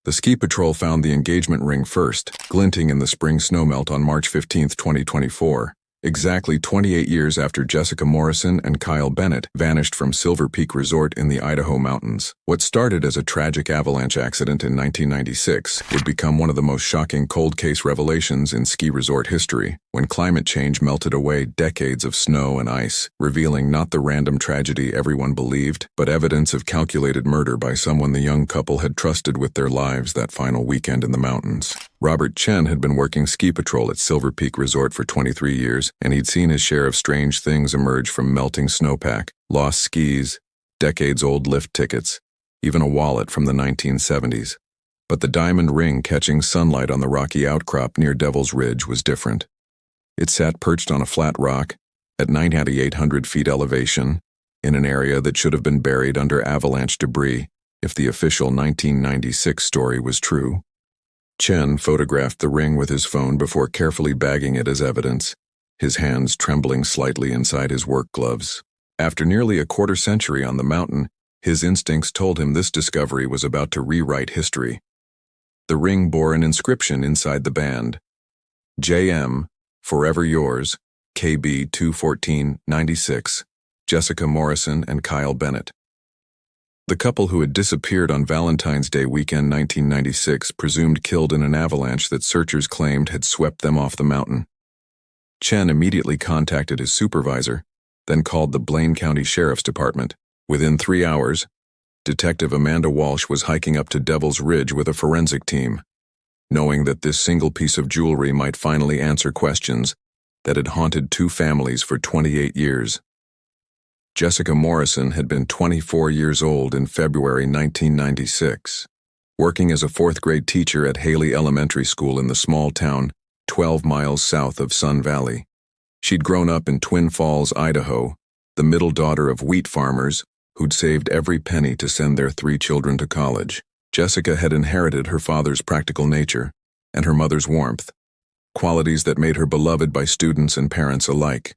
The ski patrol found the engagement ring first, glinting in the spring snowmelt on March 15, 2024, exactly 28 years after Jessica Morrison and Kyle Bennett vanished from Silver Peak Resort in the Idaho mountains. What started as a tragic avalanche accident in 1996 would become one of the most shocking cold case revelations in ski resort history, when climate change melted away decades of snow and ice, revealing not the random tragedy everyone believed, but evidence of calculated murder by someone the young couple had trusted with their lives that final weekend in the mountains. Robert Chen had been working ski patrol at Silver Peak Resort for 23 years, and he'd seen his share of strange things emerge from melting snowpack, lost skis, decades-old lift tickets, even a wallet from the 1970s. But the diamond ring catching sunlight on the rocky outcrop near Devil's Ridge was different. It sat perched on a flat rock, at 9,800 feet elevation, in an area that should have been buried under avalanche debris, if the official 1996 story was true. Chen photographed the ring with his phone before carefully bagging it as evidence, his hands trembling slightly inside his work gloves. After nearly a quarter century on the mountain, his instincts told him this discovery was about to rewrite history. The ring bore an inscription inside the band: J.M., Forever Yours, KB 21496, Jessica Morrison and Kyle Bennett. The couple who had disappeared on Valentine's Day weekend 1996 presumed killed in an avalanche that searchers claimed had swept them off the mountain. Chen immediately contacted his supervisor, then called the Blaine County Sheriff's Department. Within 3 hours, Detective Amanda Walsh was hiking up to Devil's Ridge with a forensic team, knowing that this single piece of jewelry might finally answer questions that had haunted two families for 28 years. Jessica Morrison had been 24 years old in February 1996, working as a fourth-grade teacher at Haley Elementary School in the small town 12 miles south of Sun Valley. She'd grown up in Twin Falls, Idaho, the middle daughter of wheat farmers who'd saved every penny to send their 3 children to college. Jessica had inherited her father's practical nature and her mother's warmth, qualities that made her beloved by students and parents alike.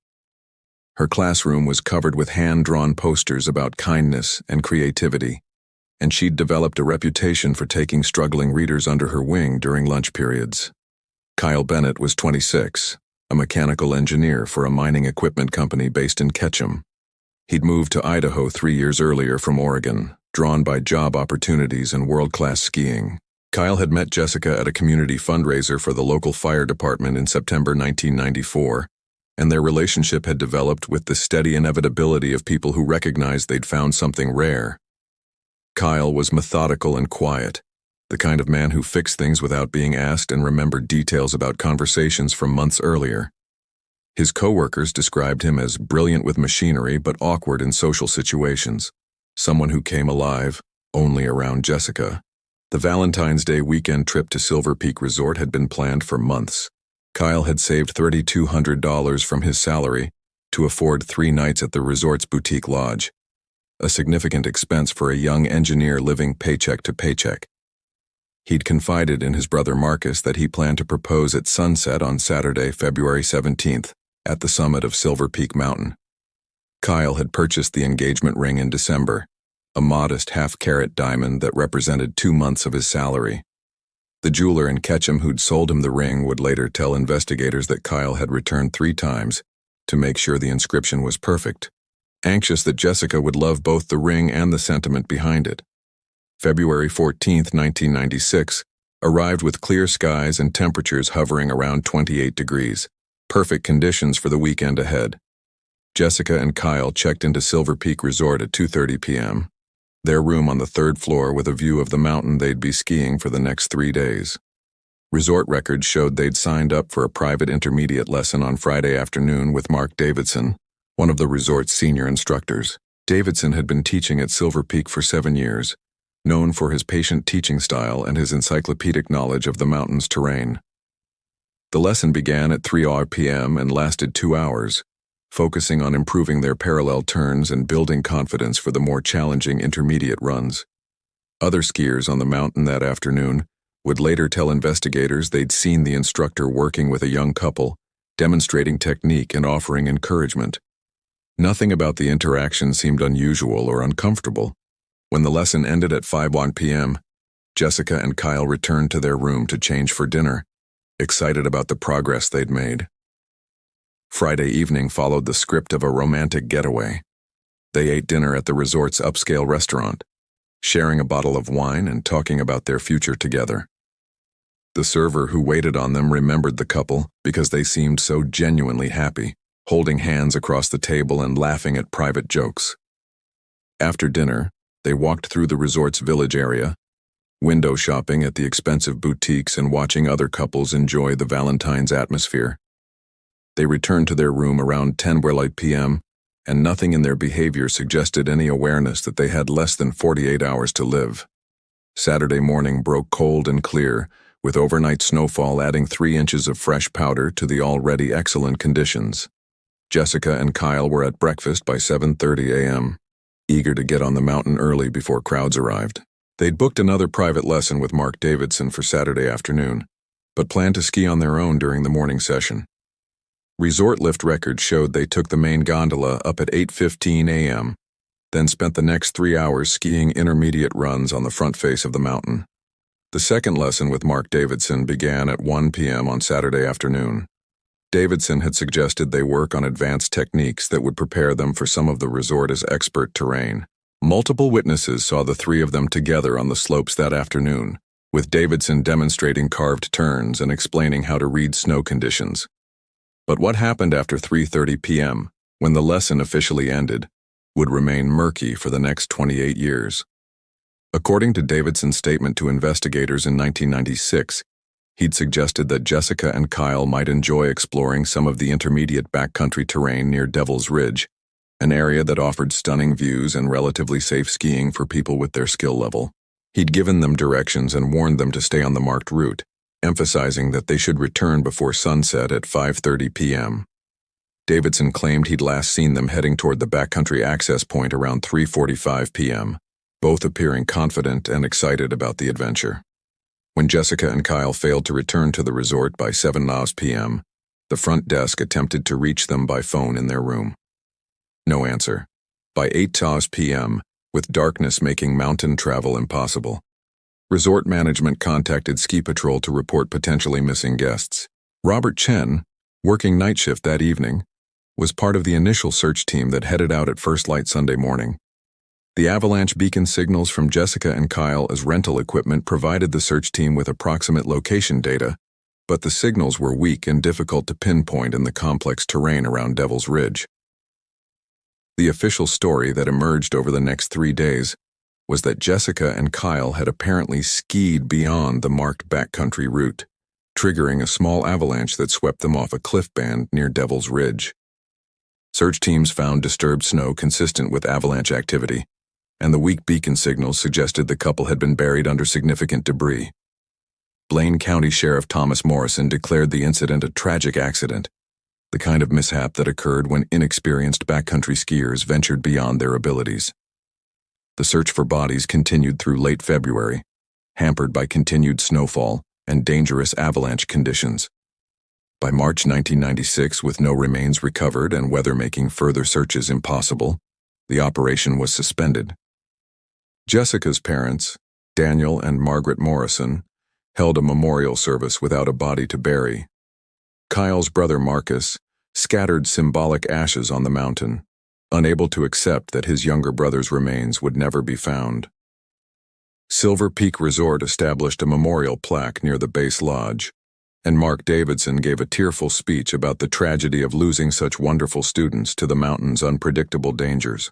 Her classroom was covered with hand-drawn posters about kindness and creativity, and she'd developed a reputation for taking struggling readers under her wing during lunch periods. Kyle Bennett was 26, a mechanical engineer for a mining equipment company based in Ketchum. He'd moved to Idaho 3 years earlier from Oregon, drawn by job opportunities and world-class skiing. Kyle had met Jessica at a community fundraiser for the local fire department in September 1994, and their relationship had developed with the steady inevitability of people who recognized they'd found something rare. Kyle was methodical and quiet, the kind of man who fixed things without being asked and remembered details about conversations from months earlier. His coworkers described him as brilliant with machinery but awkward in social situations, someone who came alive only around Jessica. The Valentine's Day weekend trip to Silver Peak Resort had been planned for months. Kyle had saved $3,200 from his salary to afford 3 nights at the resort's boutique lodge, a significant expense for a young engineer living paycheck to paycheck. He'd confided in his brother Marcus that he planned to propose at sunset on Saturday, February 17th, at the summit of Silver Peak Mountain. Kyle had purchased the engagement ring in December, a modest half-carat diamond that represented 2 months of his salary. The jeweler in Ketchum who'd sold him the ring would later tell investigators that Kyle had returned 3 times to make sure the inscription was perfect, anxious that Jessica would love both the ring and the sentiment behind it. February 14, 1996, arrived with clear skies and temperatures hovering around 28 degrees, perfect conditions for the weekend ahead. Jessica and Kyle checked into Silver Peak Resort at 2:30 p.m., their room on the 3rd floor with a view of the mountain they'd be skiing for the next 3 days. Resort records showed they'd signed up for a private intermediate lesson on Friday afternoon with Mark Davidson, one of the resort's senior instructors. Davidson had been teaching at Silver Peak for 7 years, known for his patient teaching style and his encyclopedic knowledge of the mountain's terrain. The lesson began at 3 p.m. and lasted 2 hours, focusing on improving their parallel turns and building confidence for the more challenging intermediate runs. Other skiers on the mountain that afternoon would later tell investigators they'd seen the instructor working with a young couple, demonstrating technique and offering encouragement. Nothing about the interaction seemed unusual or uncomfortable. When the lesson ended at 5 p.m., Jessica and Kyle returned to their room to change for dinner, excited about the progress they'd made. Friday evening followed the script of a romantic getaway. They ate dinner at the resort's upscale restaurant, sharing a bottle of wine and talking about their future together. The server who waited on them remembered the couple because they seemed so genuinely happy, holding hands across the table and laughing at private jokes. After dinner, they walked through the resort's village area, window shopping at the expensive boutiques and watching other couples enjoy the Valentine's atmosphere. They returned to their room around 10 p.m., and nothing in their behavior suggested any awareness that they had less than 48 hours to live. Saturday morning broke cold and clear, with overnight snowfall adding 3 inches of fresh powder to the already excellent conditions. Jessica and Kyle were at breakfast by 7:30 a.m., eager to get on the mountain early before crowds arrived. They'd booked another private lesson with Mark Davidson for Saturday afternoon, but planned to ski on their own during the morning session. Resort lift records showed they took the main gondola up at 8:15 a.m., then spent the next 3 hours skiing intermediate runs on the front face of the mountain. The second lesson with Mark Davidson began at 1 p.m. on Saturday afternoon. Davidson had suggested they work on advanced techniques that would prepare them for some of the resort's expert terrain. Multiple witnesses saw the three of them together on the slopes that afternoon, with Davidson demonstrating carved turns and explaining how to read snow conditions. But what happened after 3:30 p.m., when the lesson officially ended, would remain murky for the next 28 years. According to Davidson's statement to investigators in 1996, he'd suggested that Jessica and Kyle might enjoy exploring some of the intermediate backcountry terrain near Devil's Ridge, an area that offered stunning views and relatively safe skiing for people with their skill level. He'd given them directions and warned them to stay on the marked route, emphasizing that they should return before sunset at 5:30 p.m. Davidson claimed he'd last seen them heading toward the backcountry access point around 3:45 p.m., both appearing confident and excited about the adventure. When Jessica and Kyle failed to return to the resort by 7 p.m., the front desk attempted to reach them by phone in their room. No answer. By 8 p.m., with darkness making mountain travel impossible, resort management contacted ski patrol to report potentially missing guests. Robert Chen, working night shift that evening, was part of the initial search team that headed out at first light Sunday morning. The avalanche beacon signals from Jessica and Kyle as rental equipment provided the search team with approximate location data, but the signals were weak and difficult to pinpoint in the complex terrain around Devil's Ridge. The official story that emerged over the next 3 days was that Jessica and Kyle had apparently skied beyond the marked backcountry route, triggering a small avalanche that swept them off a cliff band near Devil's Ridge. Search teams found disturbed snow consistent with avalanche activity, and the weak beacon signals suggested the couple had been buried under significant debris. Blaine County Sheriff Thomas Morrison declared the incident a tragic accident, the kind of mishap that occurred when inexperienced backcountry skiers ventured beyond their abilities. The search for bodies continued through late February, hampered by continued snowfall and dangerous avalanche conditions. By March 1996, with no remains recovered and weather making further searches impossible, the operation was suspended. Jessica's parents, Daniel and Margaret Morrison, held a memorial service without a body to bury. Kyle's brother Marcus scattered symbolic ashes on the mountain, unable to accept that his younger brother's remains would never be found. Silver Peak Resort established a memorial plaque near the base lodge, and Mark Davidson gave a tearful speech about the tragedy of losing such wonderful students to the mountain's unpredictable dangers.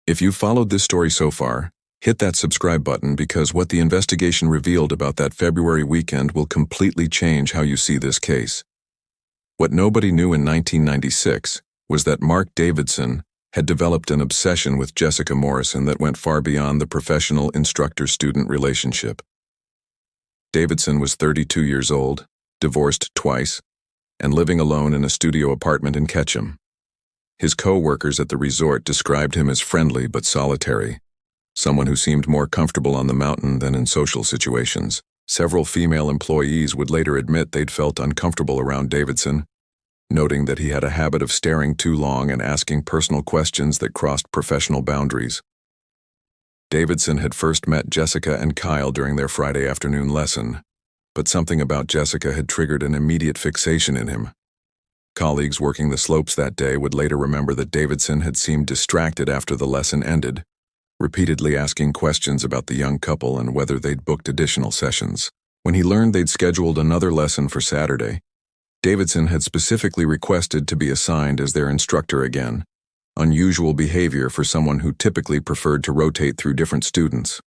If you've followed this story so far, hit that subscribe button because what the investigation revealed about that February weekend will completely change how you see this case. What nobody knew in 1996 was that Mark Davidson had developed an obsession with Jessica Morrison that went far beyond the professional instructor-student relationship. Davidson was 32 years old, divorced twice, and living alone in a studio apartment in Ketchum. His co-workers at the resort described him as friendly but solitary, someone who seemed more comfortable on the mountain than in social situations. Several female employees would later admit they'd felt uncomfortable around Davidson, noting that he had a habit of staring too long and asking personal questions that crossed professional boundaries. Davidson had first met Jessica and Kyle during their Friday afternoon lesson, but something about Jessica had triggered an immediate fixation in him. Colleagues working the slopes that day would later remember that Davidson had seemed distracted after the lesson ended, repeatedly asking questions about the young couple and whether they'd booked additional sessions. When he learned they'd scheduled another lesson for Saturday, Davidson had specifically requested to be assigned as their instructor again, unusual behavior for someone who typically preferred to rotate through different students.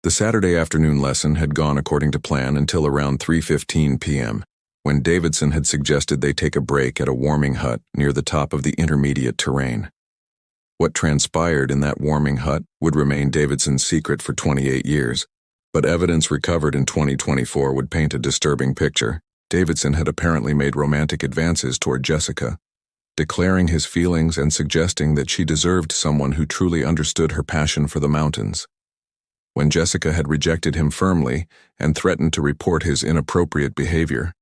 The Saturday afternoon lesson had gone according to plan until around 3:15 p.m., when Davidson had suggested they take a break at a warming hut near the top of the intermediate terrain. What transpired in that warming hut would remain Davidson's secret for 28 years, but evidence recovered in 2024 would paint a disturbing picture. Davidson had apparently made romantic advances toward Jessica, declaring his feelings and suggesting that she deserved someone who truly understood her passion for the mountains. When Jessica had rejected him firmly and threatened to report his inappropriate behavior,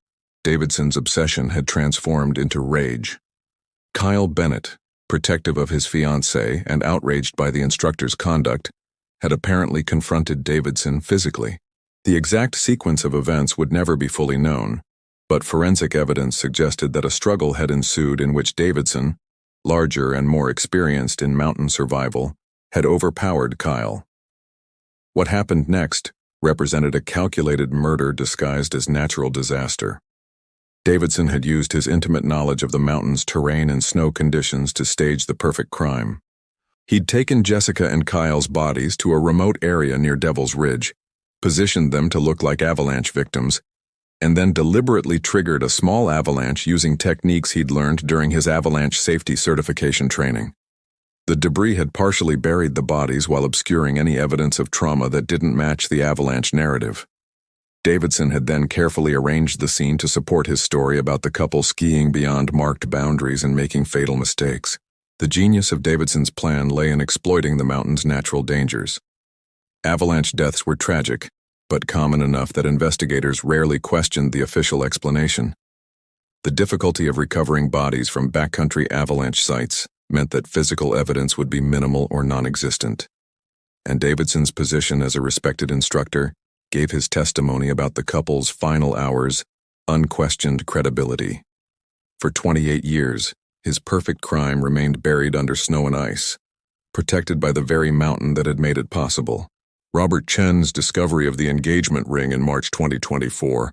Davidson's obsession had transformed into rage. Kyle Bennett, protective of his fiancée and outraged by the instructor's conduct, had apparently confronted Davidson physically. The exact sequence of events would never be fully known, but forensic evidence suggested that a struggle had ensued in which Davidson, larger and more experienced in mountain survival, had overpowered Kyle. What happened next represented a calculated murder disguised as natural disaster. Davidson had used his intimate knowledge of the mountain's terrain and snow conditions to stage the perfect crime. He'd taken Jessica and Kyle's bodies to a remote area near Devil's Ridge, positioned them to look like avalanche victims, and then deliberately triggered a small avalanche using techniques he'd learned during his avalanche safety certification training. The debris had partially buried the bodies while obscuring any evidence of trauma that didn't match the avalanche narrative. Davidson had then carefully arranged the scene to support his story about the couple skiing beyond marked boundaries and making fatal mistakes. The genius of Davidson's plan lay in exploiting the mountain's natural dangers. Avalanche deaths were tragic, but common enough that investigators rarely questioned the official explanation. The difficulty of recovering bodies from backcountry avalanche sites meant that physical evidence would be minimal or non-existent, and Davidson's position as a respected instructor gave his testimony about the couple's final hours unquestioned credibility. For 28 years, his perfect crime remained buried under snow and ice, protected by the very mountain that had made it possible. Robert Chen's discovery of the engagement ring in March 2024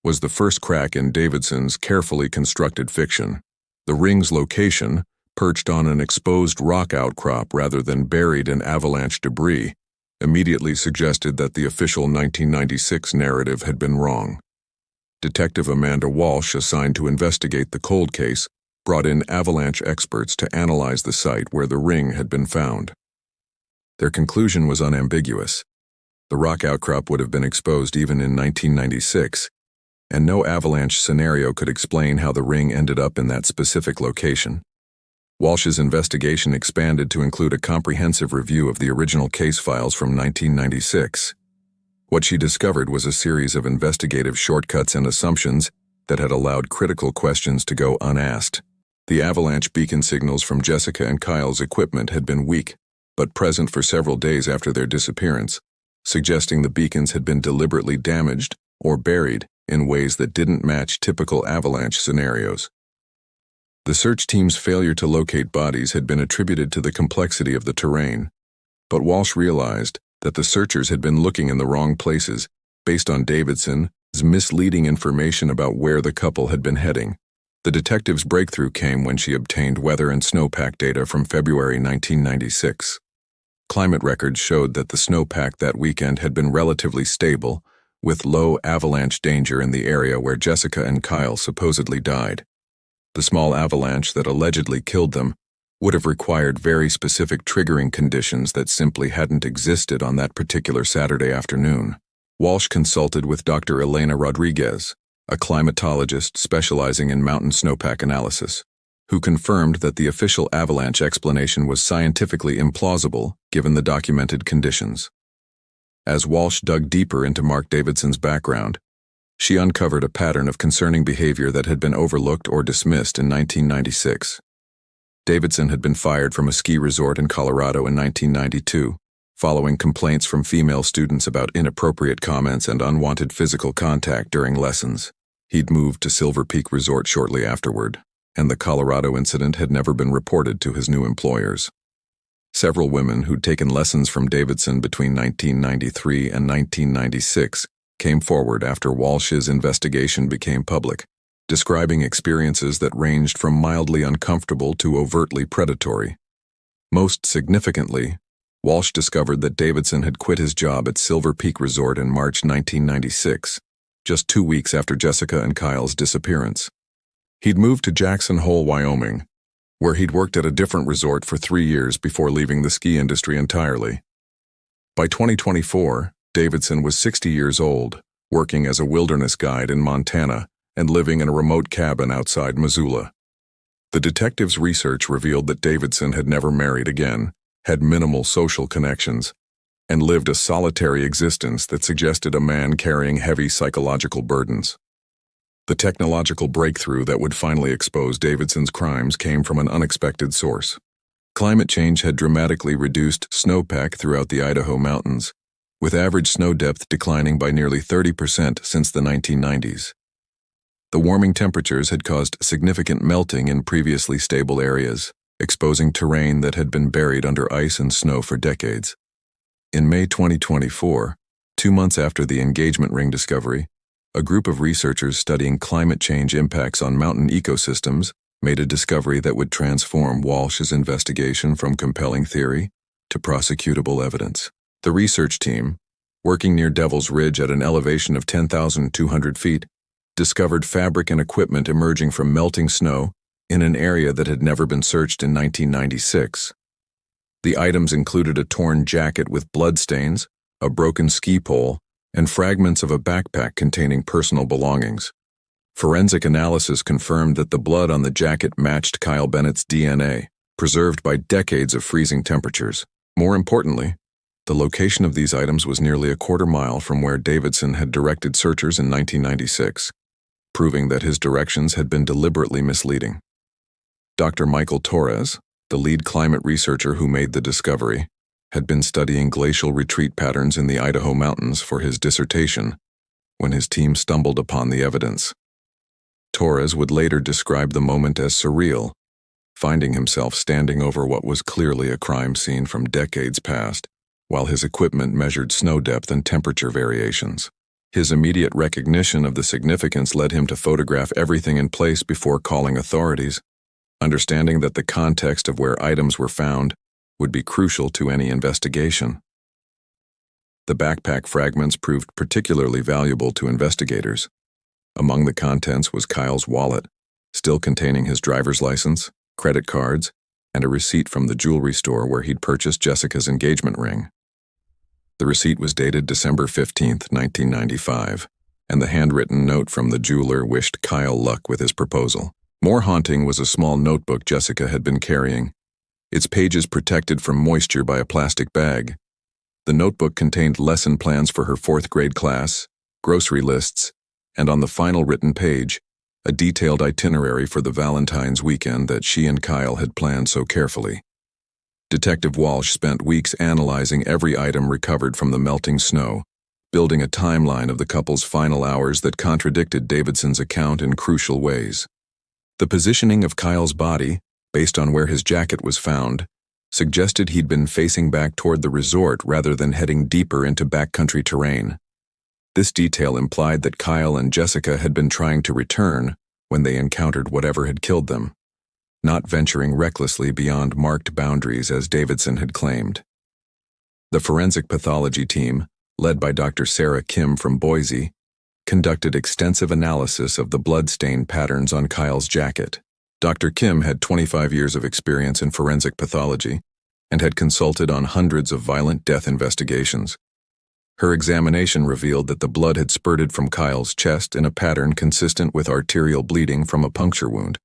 was the first crack in Davidson's carefully constructed fiction. The ring's location, perched on an exposed rock outcrop rather than buried in avalanche debris, immediately suggested that the official 1996 narrative had been wrong. Detective Amanda Walsh, assigned to investigate the cold case, brought in avalanche experts to analyze the site where the ring had been found. Their conclusion was unambiguous. The rock outcrop would have been exposed even in 1996, and no avalanche scenario could explain how the ring ended up in that specific location. Walsh's investigation expanded to include a comprehensive review of the original case files from 1996. What she discovered was a series of investigative shortcuts and assumptions that had allowed critical questions to go unasked. The avalanche beacon signals from Jessica and Kyle's equipment had been weak, but present for several days after their disappearance, suggesting the beacons had been deliberately damaged or buried in ways that didn't match typical avalanche scenarios. The search team's failure to locate bodies had been attributed to the complexity of the terrain, but Walsh realized that the searchers had been looking in the wrong places based on Davidson's misleading information about where the couple had been heading. The detective's breakthrough came when she obtained weather and snowpack data from February 1996. Climate records showed that the snowpack that weekend had been relatively stable, with low avalanche danger in the area where Jessica and Kyle supposedly died. The small avalanche that allegedly killed them would have required very specific triggering conditions that simply hadn't existed on that particular Saturday afternoon. Walsh consulted with Dr. Elena Rodriguez, a climatologist specializing in mountain snowpack analysis, who confirmed that the official avalanche explanation was scientifically implausible given the documented conditions. As Walsh dug deeper into Mark Davidson's background, she uncovered a pattern of concerning behavior that had been overlooked or dismissed in 1996. Davidson had been fired from a ski resort in Colorado in 1992, following complaints from female students about inappropriate comments and unwanted physical contact during lessons. He'd moved to Silver Peak Resort shortly afterward, and the Colorado incident had never been reported to his new employers. Several women who'd taken lessons from Davidson between 1993 and 1996 came forward after Walsh's investigation became public, describing experiences that ranged from mildly uncomfortable to overtly predatory. Most significantly, Walsh discovered that Davidson had quit his job at Silver Peak Resort in March 1996, just 2 weeks after Jessica and Kyle's disappearance. He'd moved to Jackson Hole, Wyoming, where he'd worked at a different resort for 3 years before leaving the ski industry entirely. By 2024, Davidson was 60 years old, working as a wilderness guide in Montana and living in a remote cabin outside Missoula. The detectives' research revealed that Davidson had never married again, had minimal social connections, and lived a solitary existence that suggested a man carrying heavy psychological burdens. The technological breakthrough that would finally expose Davidson's crimes came from an unexpected source. Climate change had dramatically reduced snowpack throughout the Idaho mountains, with average snow depth declining by nearly 30% since the 1990s. The warming temperatures had caused significant melting in previously stable areas, exposing terrain that had been buried under ice and snow for decades. In May 2024, 2 months after the engagement ring discovery, a group of researchers studying climate change impacts on mountain ecosystems made a discovery that would transform Walsh's investigation from compelling theory to prosecutable evidence. The research team, working near Devil's Ridge at an elevation of 10,200 feet, discovered fabric and equipment emerging from melting snow in an area that had never been searched in 1996. The items included a torn jacket with bloodstains, a broken ski pole, and fragments of a backpack containing personal belongings. Forensic analysis confirmed that the blood on the jacket matched Kyle Bennett's DNA, preserved by decades of freezing temperatures. More importantly, the location of these items was nearly a quarter mile from where Davidson had directed searchers in 1996, proving that his directions had been deliberately misleading. Dr. Michael Torres, the lead climate researcher who made the discovery, had been studying glacial retreat patterns in the Idaho mountains for his dissertation when his team stumbled upon the evidence. Torres would later describe the moment as surreal, finding himself standing over what was clearly a crime scene from decades past, while his equipment measured snow depth and temperature variations. His immediate recognition of the significance led him to photograph everything in place before calling authorities, understanding that the context of where items were found would be crucial to any investigation. The backpack fragments proved particularly valuable to investigators. Among the contents was Kyle's wallet, still containing his driver's license, credit cards, and a receipt from the jewelry store where he'd purchased Jessica's engagement ring. The receipt was dated December 15, 1995, and the handwritten note from the jeweler wished Kyle luck with his proposal. More haunting was a small notebook Jessica had been carrying, its pages protected from moisture by a plastic bag. The notebook contained lesson plans for her 4th grade class, grocery lists, and on the final written page, a detailed itinerary for the Valentine's weekend that she and Kyle had planned so carefully. Detective Walsh spent weeks analyzing every item recovered from the melting snow, building a timeline of the couple's final hours that contradicted Davidson's account in crucial ways. The positioning of Kyle's body, based on where his jacket was found, suggested he'd been facing back toward the resort rather than heading deeper into backcountry terrain. This detail implied that Kyle and Jessica had been trying to return when they encountered whatever had killed them, not venturing recklessly beyond marked boundaries as Davidson had claimed. The forensic pathology team, led by Dr. Sarah Kim from Boise, conducted extensive analysis of the bloodstain patterns on Kyle's jacket. Dr. Kim had 25 years of experience in forensic pathology and had consulted on hundreds of violent death investigations. Her examination revealed that the blood had spurted from Kyle's chest in a pattern consistent with arterial bleeding from a puncture wound,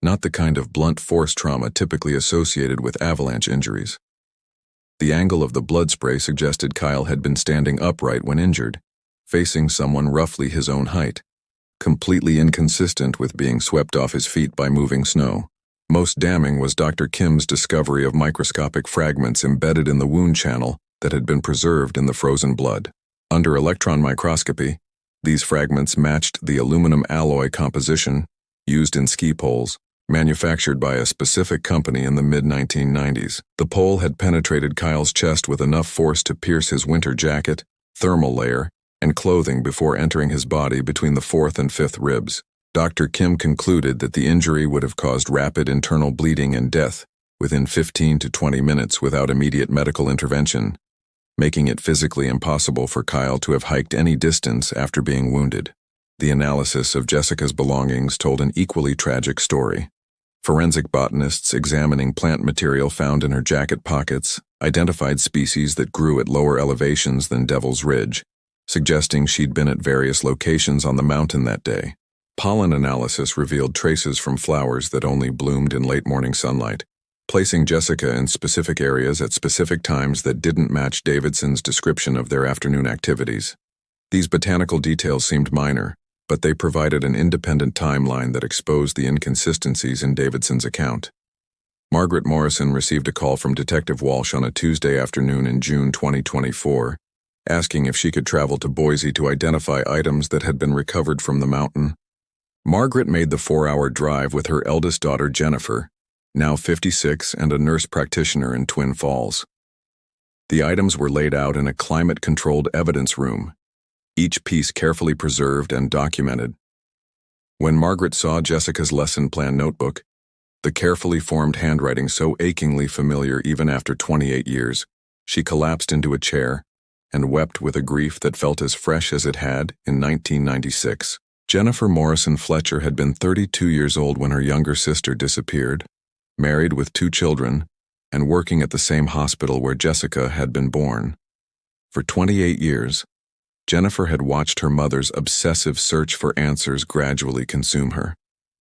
not the kind of blunt force trauma typically associated with avalanche injuries. The angle of the blood spray suggested Kyle had been standing upright when injured, facing someone roughly his own height, completely inconsistent with being swept off his feet by moving snow. Most damning was Dr. Kim's discovery of microscopic fragments embedded in the wound channel that had been preserved in the frozen blood. Under electron microscopy, these fragments matched the aluminum alloy composition used in ski poles, manufactured by a specific company in the mid-1990s. The pole had penetrated Kyle's chest with enough force to pierce his winter jacket, thermal layer, and clothing before entering his body between the fourth and fifth ribs. Dr. Kim concluded that the injury would have caused rapid internal bleeding and death within 15 to 20 minutes without immediate medical intervention, making it physically impossible for Kyle to have hiked any distance after being wounded. The analysis of Jessica's belongings told an equally tragic story. Forensic botanists examining plant material found in her jacket pockets identified species that grew at lower elevations than Devil's Ridge, suggesting she'd been at various locations on the mountain that day. Pollen analysis revealed traces from flowers that only bloomed in late morning sunlight, placing Jessica in specific areas at specific times that didn't match Davidson's description of their afternoon activities. These botanical details seemed minor, but they provided an independent timeline that exposed the inconsistencies in Davidson's account. Margaret Morrison received a call from Detective Walsh on a Tuesday afternoon in June 2024, asking if she could travel to Boise to identify items that had been recovered from the mountain. Margaret made the 4-hour drive with her eldest daughter Jennifer, now 56 and a nurse practitioner in Twin Falls. The items were laid out in a climate-controlled evidence room, each piece carefully preserved and documented. When Margaret saw Jessica's lesson plan notebook, the carefully formed handwriting so achingly familiar even after 28 years, she collapsed into a chair and wept with a grief that felt as fresh as it had in 1996. Jennifer Morrison Fletcher had been 32 years old when her younger sister disappeared, married with 2 children, and working at the same hospital where Jessica had been born. For 28 years, Jennifer had watched her mother's obsessive search for answers gradually consume her,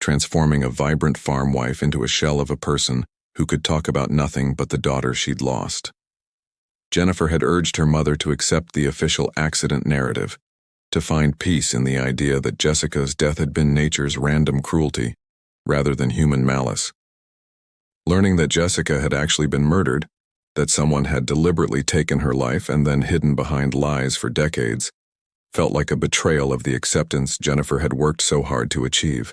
transforming a vibrant farm wife into a shell of a person who could talk about nothing but the daughter she'd lost. Jennifer had urged her mother to accept the official accident narrative, to find peace in the idea that Jessica's death had been nature's random cruelty, rather than human malice. Learning that Jessica had actually been murdered, that someone had deliberately taken her life and then hidden behind lies for decades, felt like a betrayal of the acceptance Jennifer had worked so hard to achieve.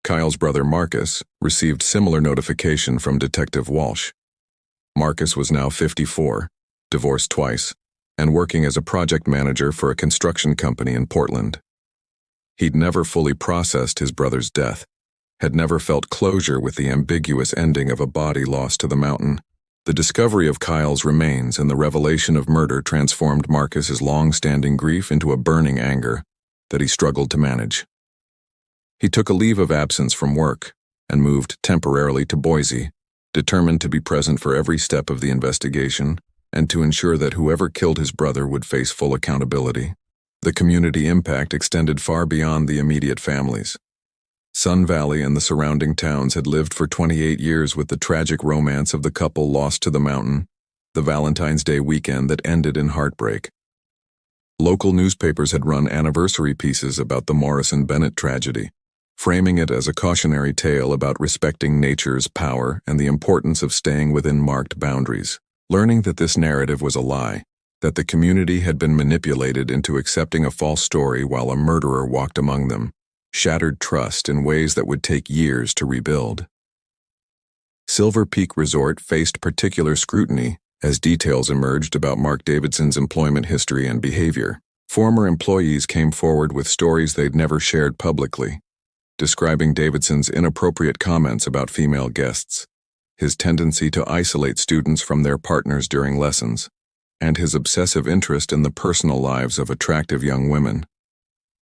Kyle's brother Marcus received similar notification from Detective Walsh. Marcus was now 54, divorced twice, and working as a project manager for a construction company in Portland. He'd never fully processed his brother's death, had never felt closure with the ambiguous ending of a body lost to the mountain. The discovery of Kyle's remains and the revelation of murder transformed Marcus's long-standing grief into a burning anger that he struggled to manage. He took a leave of absence from work and moved temporarily to Boise, determined to be present for every step of the investigation and to ensure that whoever killed his brother would face full accountability. The community impact extended far beyond the immediate families. Sun Valley and the surrounding towns had lived for 28 years with the tragic romance of the couple lost to the mountain, the Valentine's Day weekend that ended in heartbreak. Local newspapers had run anniversary pieces about the Morrison-Bennett tragedy, framing it as a cautionary tale about respecting nature's power and the importance of staying within marked boundaries. Learning that this narrative was a lie, that the community had been manipulated into accepting a false story while a murderer walked among them, shattered trust in ways that would take years to rebuild. Silver Peak Resort faced particular scrutiny as details emerged about Mark Davidson's employment history and behavior. Former employees came forward with stories they'd never shared publicly, describing Davidson's inappropriate comments about female guests, his tendency to isolate students from their partners during lessons, and his obsessive interest in the personal lives of attractive young women.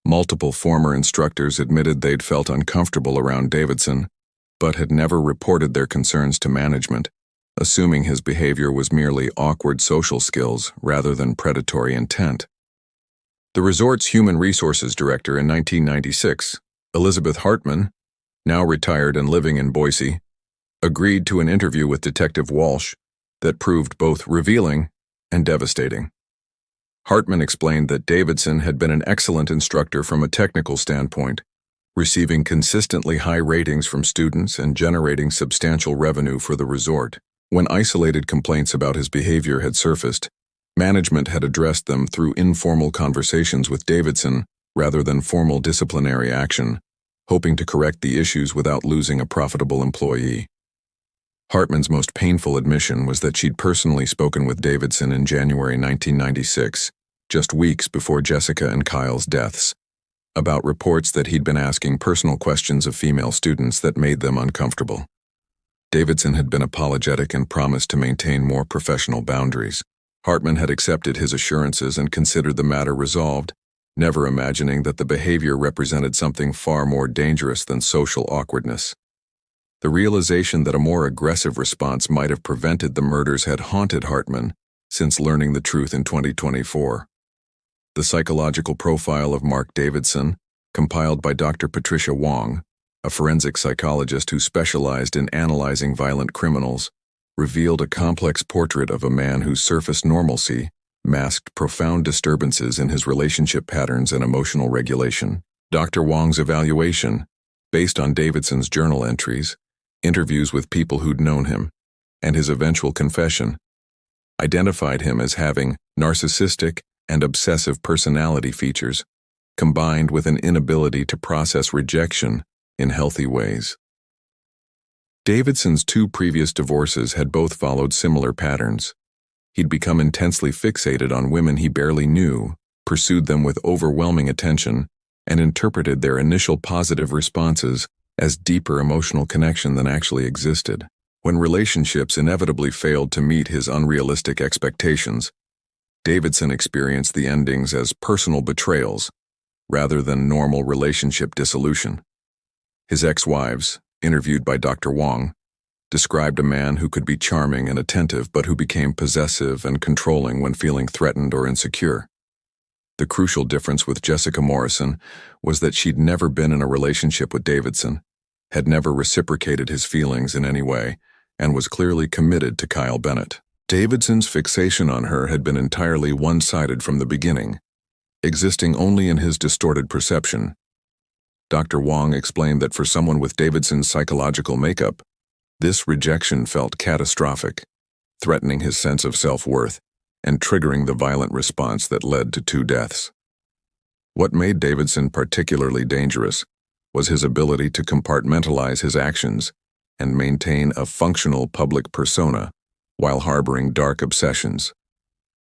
Multiple former instructors admitted they'd felt uncomfortable around Davidson, but had never reported their concerns to management, assuming his behavior was merely awkward social skills rather than predatory intent. The resort's human resources director in 1996, Elizabeth Hartman, now retired and living in Boise, agreed to an interview with Detective Walsh that proved both revealing and devastating. Hartman explained that Davidson had been an excellent instructor from a technical standpoint, receiving consistently high ratings from students and generating substantial revenue for the resort. When isolated complaints about his behavior had surfaced, Management had addressed them through informal conversations with Davidson rather than formal disciplinary action, hoping to correct the issues without losing a profitable employee. Hartman's most painful admission was that she'd personally spoken with Davidson in January 1996, just weeks before Jessica and Kyle's deaths, about reports that he'd been asking personal questions of female students that made them uncomfortable. Davidson had been apologetic and promised to maintain more professional boundaries. Hartman had accepted his assurances and considered the matter resolved, never imagining that the behavior represented something far more dangerous than social awkwardness. The realization that a more aggressive response might have prevented the murders had haunted Hartman since learning the truth in 2024. The psychological profile of Mark Davidson, compiled by Dr. Patricia Wong, a forensic psychologist who specialized in analyzing violent criminals, revealed a complex portrait of a man whose surface normalcy masked profound disturbances in his relationship patterns and emotional regulation. Dr. Wong's evaluation, based on Davidson's journal entries, interviews with people who'd known him, and his eventual confession, identified him as having narcissistic and obsessive personality features, combined with an inability to process rejection in healthy ways. Davidson's 2 previous divorces had both followed similar patterns. He'd become intensely fixated on women he barely knew, pursued them with overwhelming attention, and interpreted their initial positive responses as deeper emotional connection than actually existed. When relationships inevitably failed to meet his unrealistic expectations, Davidson experienced the endings as personal betrayals rather than normal relationship dissolution. His ex-wives, interviewed by Dr. Wong, described a man who could be charming and attentive but who became possessive and controlling when feeling threatened or insecure. The crucial difference with Jessica Morrison was that she'd never been in a relationship with Davidson, had never reciprocated his feelings in any way, and was clearly committed to Kyle Bennett. Davidson's fixation on her had been entirely one-sided from the beginning, existing only in his distorted perception. Dr. Wong explained that for someone with Davidson's psychological makeup, this rejection felt catastrophic, threatening his sense of self-worth and triggering the violent response that led to 2 deaths. What made Davidson particularly dangerous was his ability to compartmentalize his actions and maintain a functional public persona while harboring dark obsessions.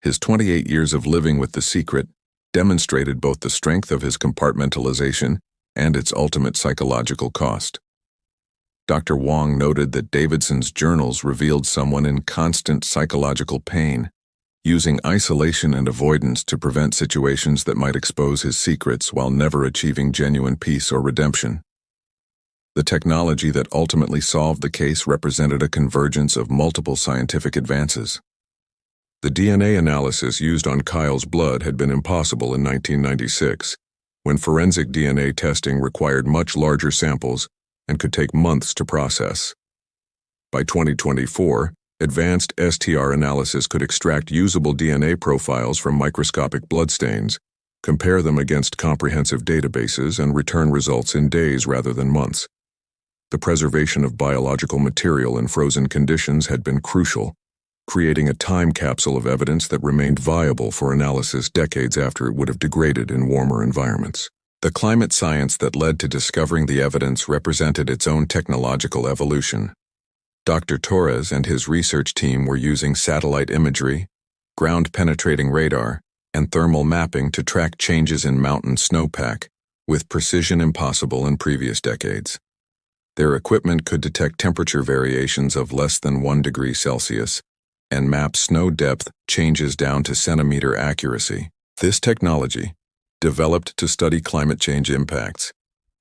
His 28 years of living with the secret demonstrated both the strength of his compartmentalization and its ultimate psychological cost. Dr. Wong noted that Davidson's journals revealed someone in constant psychological pain, using isolation and avoidance to prevent situations that might expose his secrets while never achieving genuine peace or redemption. The technology that ultimately solved the case represented a convergence of multiple scientific advances. The DNA analysis used on Kyle's blood had been impossible in 1996, when forensic DNA testing required much larger samples and could take months to process. By 2024, advanced STR analysis could extract usable DNA profiles from microscopic bloodstains, compare them against comprehensive databases, and return results in days rather than months. The preservation of biological material in frozen conditions had been crucial, creating a time capsule of evidence that remained viable for analysis decades after it would have degraded in warmer environments. The climate science that led to discovering the evidence represented its own technological evolution. Dr. Torres and his research team were using satellite imagery, ground-penetrating radar, and thermal mapping to track changes in mountain snowpack with precision impossible in previous decades. Their equipment could detect temperature variations of less than 1 degree Celsius and map snow depth changes down to centimeter accuracy. This technology, developed to study climate change impacts,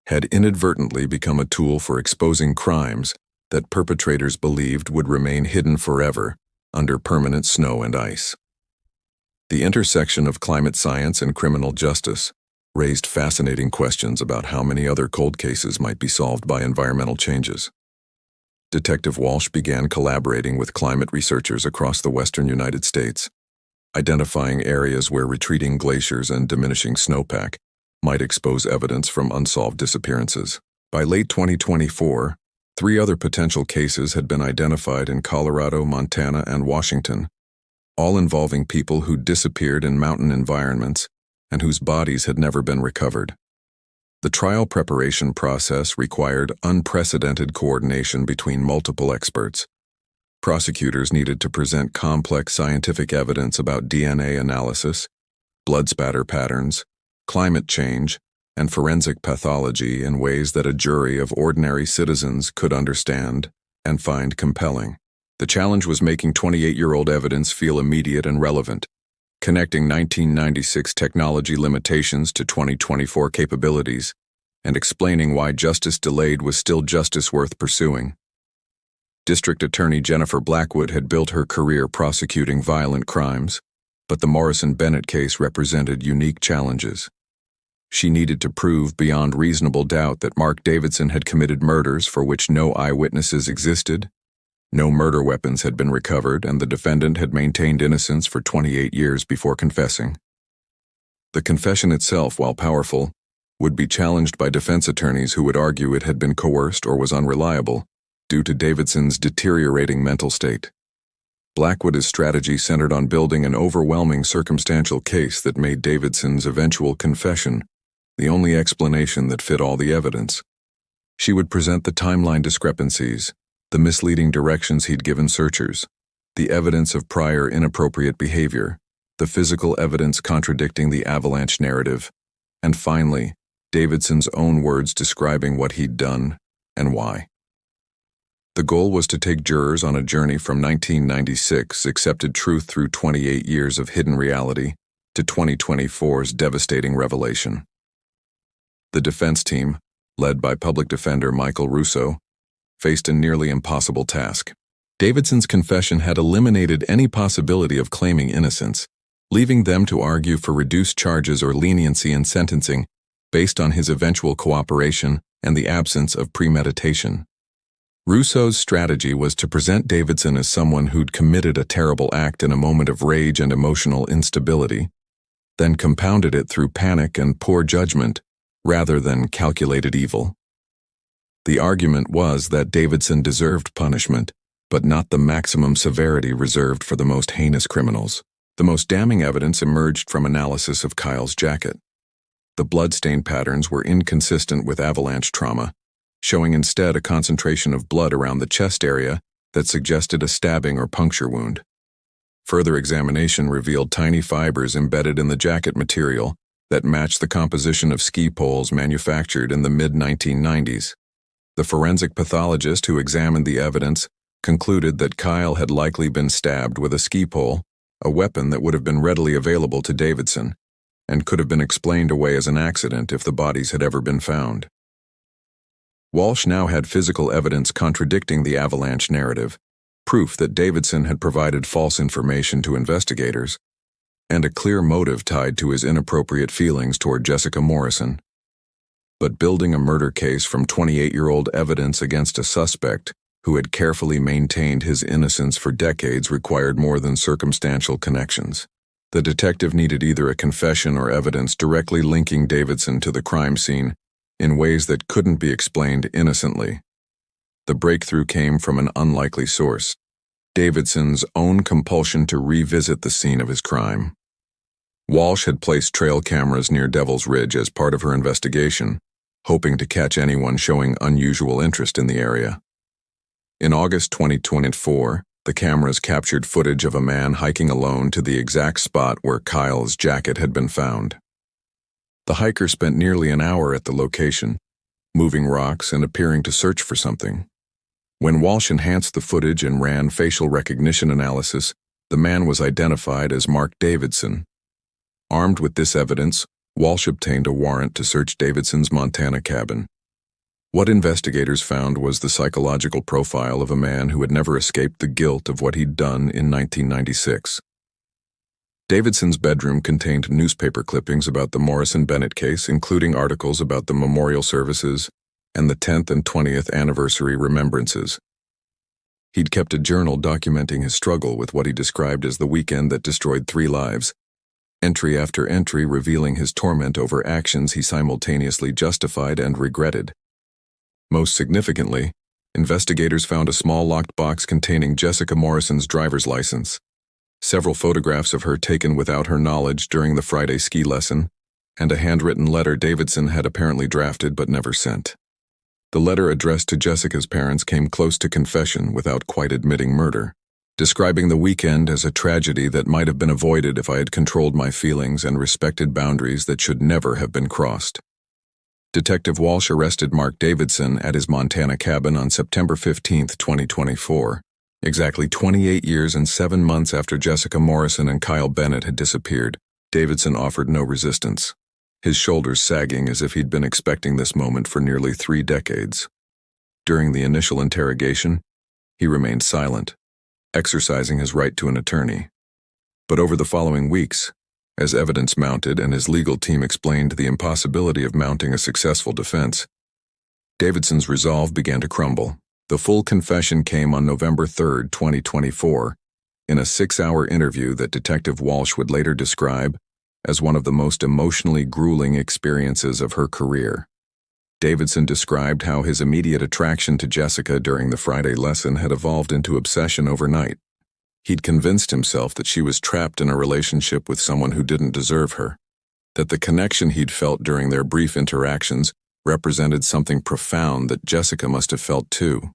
had inadvertently become a tool for exposing crimes that perpetrators believed would remain hidden forever under permanent snow and ice. The intersection of climate science and criminal justice raised fascinating questions about how many other cold cases might be solved by environmental changes. Detective Walsh began collaborating with climate researchers across the western United States, identifying areas where retreating glaciers and diminishing snowpack might expose evidence from unsolved disappearances. By late 2024, 3 other potential cases had been identified in Colorado, Montana, and Washington, all involving people who disappeared in mountain environments and whose bodies had never been recovered. The trial preparation process required unprecedented coordination between multiple experts. Prosecutors needed to present complex scientific evidence about DNA analysis, blood spatter patterns, climate change, and forensic pathology in ways that a jury of ordinary citizens could understand and find compelling. The challenge was making 28-year-old evidence feel immediate and relevant, connecting 1996 technology limitations to 2024 capabilities, and explaining why justice delayed was still justice worth pursuing. District Attorney Jennifer Blackwood had built her career prosecuting violent crimes, but the Morrison-Bennett case represented unique challenges. She needed to prove beyond reasonable doubt that Mark Davidson had committed murders for which no eyewitnesses existed, no murder weapons had been recovered, and the defendant had maintained innocence for 28 years before confessing. The confession itself, while powerful, would be challenged by defense attorneys who would argue it had been coerced or was unreliable due to Davidson's deteriorating mental state. Blackwood's strategy centered on building an overwhelming circumstantial case that made Davidson's eventual confession the only explanation that fit all the evidence. She would present the timeline discrepancies, the misleading directions he'd given searchers, the evidence of prior inappropriate behavior, the physical evidence contradicting the avalanche narrative, and finally, Davidson's own words describing what he'd done and why. The goal was to take jurors on a journey from 1996's accepted truth through 28 years of hidden reality to 2024's devastating revelation. The defense team, led by public defender Michael Russo, faced a nearly impossible task. Davidson's confession had eliminated any possibility of claiming innocence, leaving them to argue for reduced charges or leniency in sentencing based on his eventual cooperation and the absence of premeditation. Russo's strategy was to present Davidson as someone who'd committed a terrible act in a moment of rage and emotional instability, then compounded it through panic and poor judgment rather than calculated evil. The argument was that Davidson deserved punishment, but not the maximum severity reserved for the most heinous criminals. The most damning evidence emerged from analysis of Kyle's jacket. The bloodstain patterns were inconsistent with avalanche trauma, showing instead a concentration of blood around the chest area that suggested a stabbing or puncture wound. Further examination revealed tiny fibers embedded in the jacket material that matched the composition of ski poles manufactured in the mid-1990s. The forensic pathologist who examined the evidence concluded that Kyle had likely been stabbed with a ski pole, a weapon that would have been readily available to Davidson, and could have been explained away as an accident if the bodies had ever been found. Walsh now had physical evidence contradicting the avalanche narrative, proof that Davidson had provided false information to investigators, and a clear motive tied to his inappropriate feelings toward Jessica Morrison. But building a murder case from 28-year-old evidence against a suspect who had carefully maintained his innocence for decades required more than circumstantial connections. The detective needed either a confession or evidence directly linking Davidson to the crime scene in ways that couldn't be explained innocently. The breakthrough came from an unlikely source: Davidson's own compulsion to revisit the scene of his crime. Walsh had placed trail cameras near Devil's Ridge as part of her investigation, hoping to catch anyone showing unusual interest in the area. In August 2024, the cameras captured footage of a man hiking alone to the exact spot where Kyle's jacket had been found. The hiker spent nearly an hour at the location, moving rocks and appearing to search for something. When Walsh enhanced the footage and ran facial recognition analysis, the man was identified as Mark Davidson. Armed with this evidence, Walsh obtained a warrant to search Davidson's Montana cabin. What investigators found was the psychological profile of a man who had never escaped the guilt of what he'd done in 1996. Davidson's bedroom contained newspaper clippings about the Morrison-Bennett case, including articles about the memorial services and the 10th and 20th anniversary remembrances. He'd kept a journal documenting his struggle with what he described as the weekend that destroyed 3 lives, entry after entry revealing his torment over actions he simultaneously justified and regretted. Most significantly, investigators found a small locked box containing Jessica Morrison's driver's license. several photographs of her taken without her knowledge during the Friday ski lesson, and a handwritten letter Davidson had apparently drafted but never sent. The letter addressed to Jessica's parents came close to confession without quite admitting murder, describing the weekend as a tragedy that might have been avoided if I had controlled my feelings and respected boundaries that should never have been crossed. Detective Walsh arrested Mark Davidson at his Montana cabin on September 15, 2024, exactly 28 years and 7 months after Jessica Morrison and Kyle Bennett had disappeared. Davidson offered no resistance, his shoulders sagging as if he'd been expecting this moment for nearly 3 decades. During the initial interrogation, he remained silent, exercising his right to an attorney. But over the following weeks, as evidence mounted and his legal team explained the impossibility of mounting a successful defense, Davidson's resolve began to crumble. The full confession came on November 3, 2024, in a 6-hour interview that Detective Walsh would later describe as one of the most emotionally grueling experiences of her career. Davidson described how his immediate attraction to Jessica during the Friday lesson had evolved into obsession overnight. He'd convinced himself that she was trapped in a relationship with someone who didn't deserve her, that the connection he'd felt during their brief interactions represented something profound that Jessica must have felt too.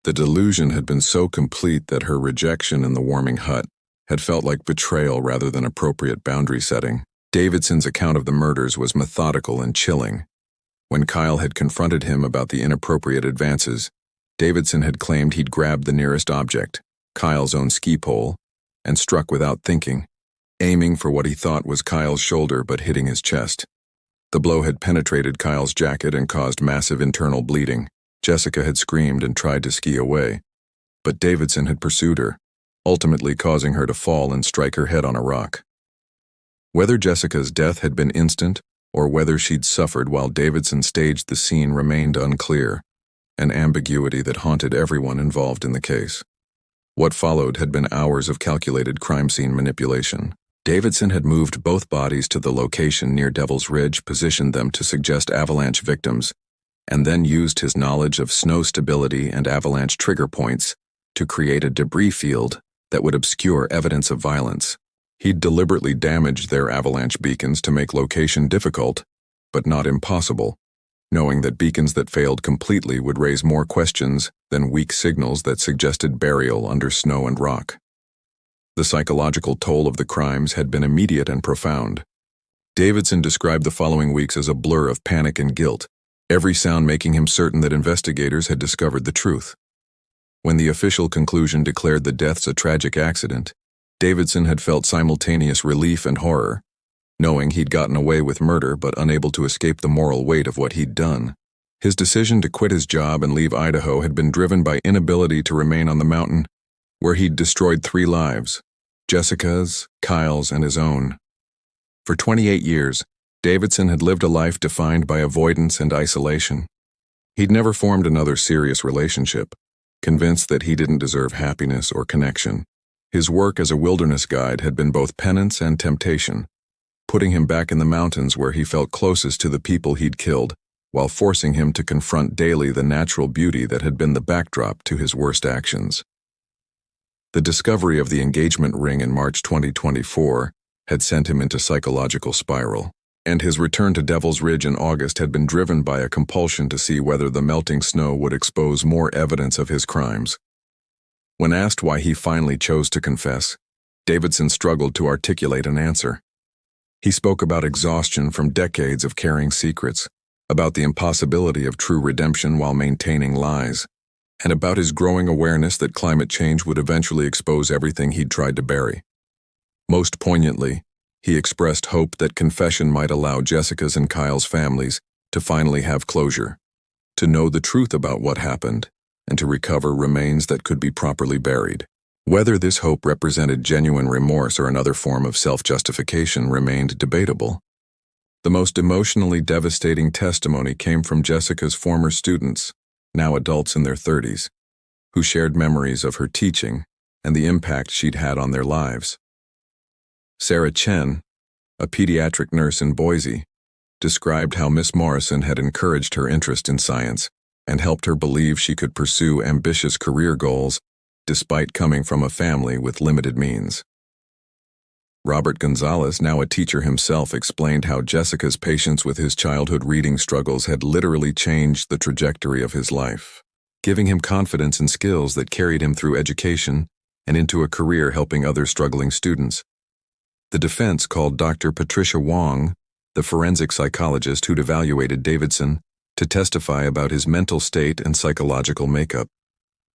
The delusion had been so complete that her rejection in the warming hut had felt like betrayal rather than appropriate boundary setting. Davidson's account of the murders was methodical and chilling. When Kyle had confronted him about the inappropriate advances, Davidson had claimed he'd grabbed the nearest object, Kyle's own ski pole, and struck without thinking, aiming for what he thought was Kyle's shoulder but hitting his chest. The blow had penetrated Kyle's jacket and caused massive internal bleeding. Jessica had screamed and tried to ski away, but Davidson had pursued her, ultimately causing her to fall and strike her head on a rock. Whether Jessica's death had been instant or whether she'd suffered while Davidson staged the scene remained unclear, an ambiguity that haunted everyone involved in the case. What followed had been hours of calculated crime scene manipulation. Davidson had moved both bodies to the location near Devil's Ridge, positioned them to suggest avalanche victims, and then used his knowledge of snow stability and avalanche trigger points to create a debris field that would obscure evidence of violence. He'd deliberately damaged their avalanche beacons to make location difficult, but not impossible, knowing that beacons that failed completely would raise more questions than weak signals that suggested burial under snow and rock. The psychological toll of the crimes had been immediate and profound. Davidson described the following weeks as a blur of panic and guilt, every sound making him certain that investigators had discovered the truth. When the official conclusion declared the deaths a tragic accident, Davidson had felt simultaneous relief and horror, knowing he'd gotten away with murder but unable to escape the moral weight of what he'd done. His decision to quit his job and leave Idaho had been driven by inability to remain on the mountain, where he'd destroyed 3 lives, Jessica's, Kyle's, and his own. For 28 years, Davidson had lived a life defined by avoidance and isolation. He'd never formed another serious relationship, convinced that he didn't deserve happiness or connection. His work as a wilderness guide had been both penance and temptation, putting him back in the mountains where he felt closest to the people he'd killed, while forcing him to confront daily the natural beauty that had been the backdrop to his worst actions. The discovery of the engagement ring in March 2024 had sent him into psychological spiral, and his return to Devil's Ridge in August had been driven by a compulsion to see whether the melting snow would expose more evidence of his crimes. When asked why he finally chose to confess, Davidson struggled to articulate an answer. He spoke about exhaustion from decades of carrying secrets, about the impossibility of true redemption while maintaining lies, and about his growing awareness that climate change would eventually expose everything he'd tried to bury. Most poignantly, he expressed hope that confession might allow Jessica's and Kyle's families to finally have closure, to know the truth about what happened, and to recover remains that could be properly buried. Whether this hope represented genuine remorse or another form of self-justification remained debatable. The most emotionally devastating testimony came from Jessica's former students, now adults in their 30s, who shared memories of her teaching and the impact she'd had on their lives. Sarah Chen, a pediatric nurse in Boise, described how Miss Morrison had encouraged her interest in science and helped her believe she could pursue ambitious career goals despite coming from a family with limited means. Robert Gonzalez, now a teacher himself, explained how Jessica's patience with his childhood reading struggles had literally changed the trajectory of his life, giving him confidence and skills that carried him through education and into a career helping other struggling students. The defense called Dr. Patricia Wong, the forensic psychologist who'd evaluated Davidson, to testify about his mental state and psychological makeup.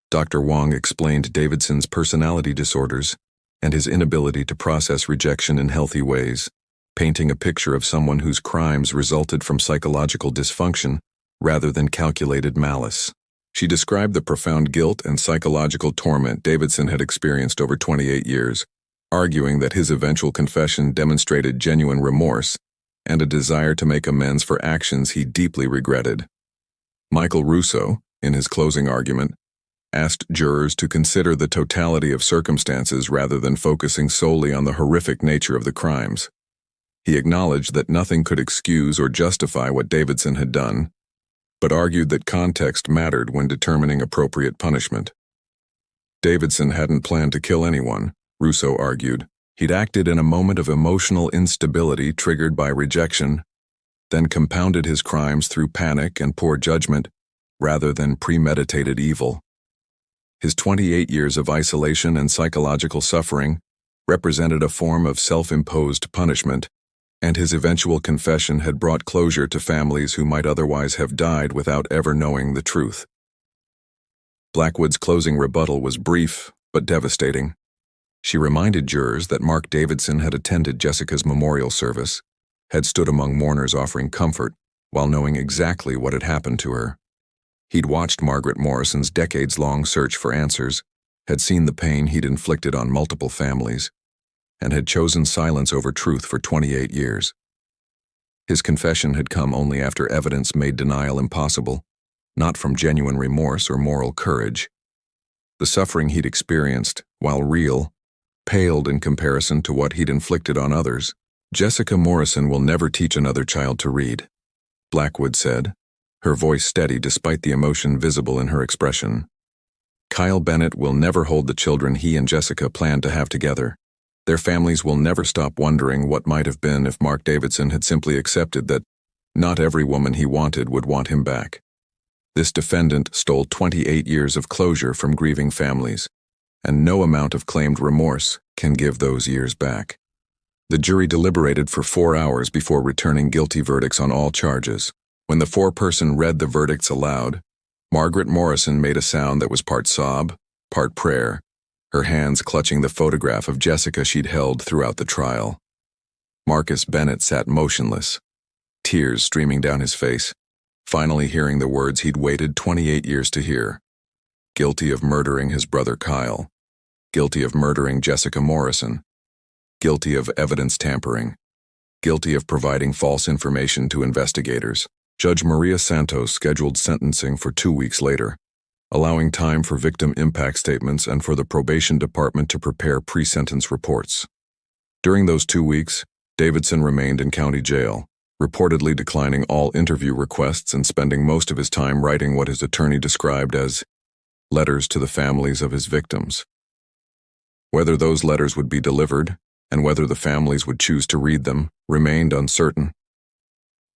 Dr. Wong explained Davidson's personality disorders and his inability to process rejection in healthy ways, painting a picture of someone whose crimes resulted from psychological dysfunction rather than calculated malice. She described the profound guilt and psychological torment Davidson had experienced over 28 years, arguing that his eventual confession demonstrated genuine remorse and a desire to make amends for actions he deeply regretted. Michael Russo, in his closing argument, asked jurors to consider the totality of circumstances rather than focusing solely on the horrific nature of the crimes. He acknowledged that nothing could excuse or justify what Davidson had done, but argued that context mattered when determining appropriate punishment. Davidson hadn't planned to kill anyone, Russo argued. He'd acted in a moment of emotional instability triggered by rejection, then compounded his crimes through panic and poor judgment rather than premeditated evil. His 28 years of isolation and psychological suffering represented a form of self-imposed punishment, and his eventual confession had brought closure to families who might otherwise have died without ever knowing the truth. Blackwood's closing rebuttal was brief but devastating. She reminded jurors that Mark Davidson had attended Jessica's memorial service, had stood among mourners offering comfort, while knowing exactly what had happened to her. He'd watched Margaret Morrison's decades-long search for answers, had seen the pain he'd inflicted on multiple families, and had chosen silence over truth for 28 years. His confession had come only after evidence made denial impossible, not from genuine remorse or moral courage. The suffering he'd experienced, while real, paled in comparison to what he'd inflicted on others. Jessica Morrison will never teach another child to read, Blackwood said, her voice steady despite the emotion visible in her expression. Kyle Bennett will never hold the children he and Jessica planned to have together. Their families will never stop wondering what might have been if Mark Davidson had simply accepted that not every woman he wanted would want him back. This defendant stole 28 years of closure from grieving families, and no amount of claimed remorse can give those years back. The jury deliberated for 4 hours before returning guilty verdicts on all charges. When the foreperson read the verdicts aloud, Margaret Morrison made a sound that was part sob, part prayer, her hands clutching the photograph of Jessica she'd held throughout the trial. Marcus Bennett sat motionless, tears streaming down his face, finally hearing the words he'd waited 28 years to hear. Guilty of murdering his brother Kyle. Guilty of murdering Jessica Morrison. Guilty of evidence tampering. Guilty of providing false information to investigators. Judge Maria Santos scheduled sentencing for 2 weeks later, allowing time for victim impact statements and for the probation department to prepare pre-sentence reports. During those 2 weeks, Davidson remained in county jail, reportedly declining all interview requests and spending most of his time writing what his attorney described as letters to the families of his victims. Whether those letters would be delivered, and whether the families would choose to read them, remained uncertain.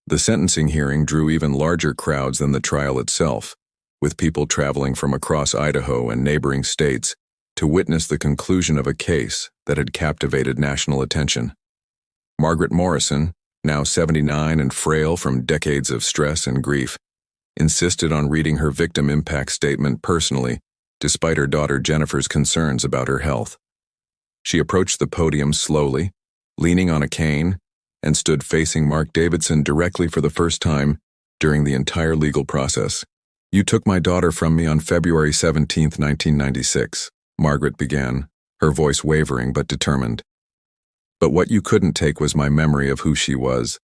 The sentencing hearing drew even larger crowds than the trial itself, with people traveling from across Idaho and neighboring states to witness the conclusion of a case that had captivated national attention. Margaret Morrison, now 79 and frail from decades of stress and grief, insisted on reading her victim impact statement personally, despite her daughter Jennifer's concerns about her health. She approached the podium slowly, leaning on a cane, and stood facing Mark Davidson directly for the first time during the entire legal process. "You took my daughter from me on February 17, 1996, Margaret began, her voice wavering but determined. "But what you couldn't take was my memory of who she was,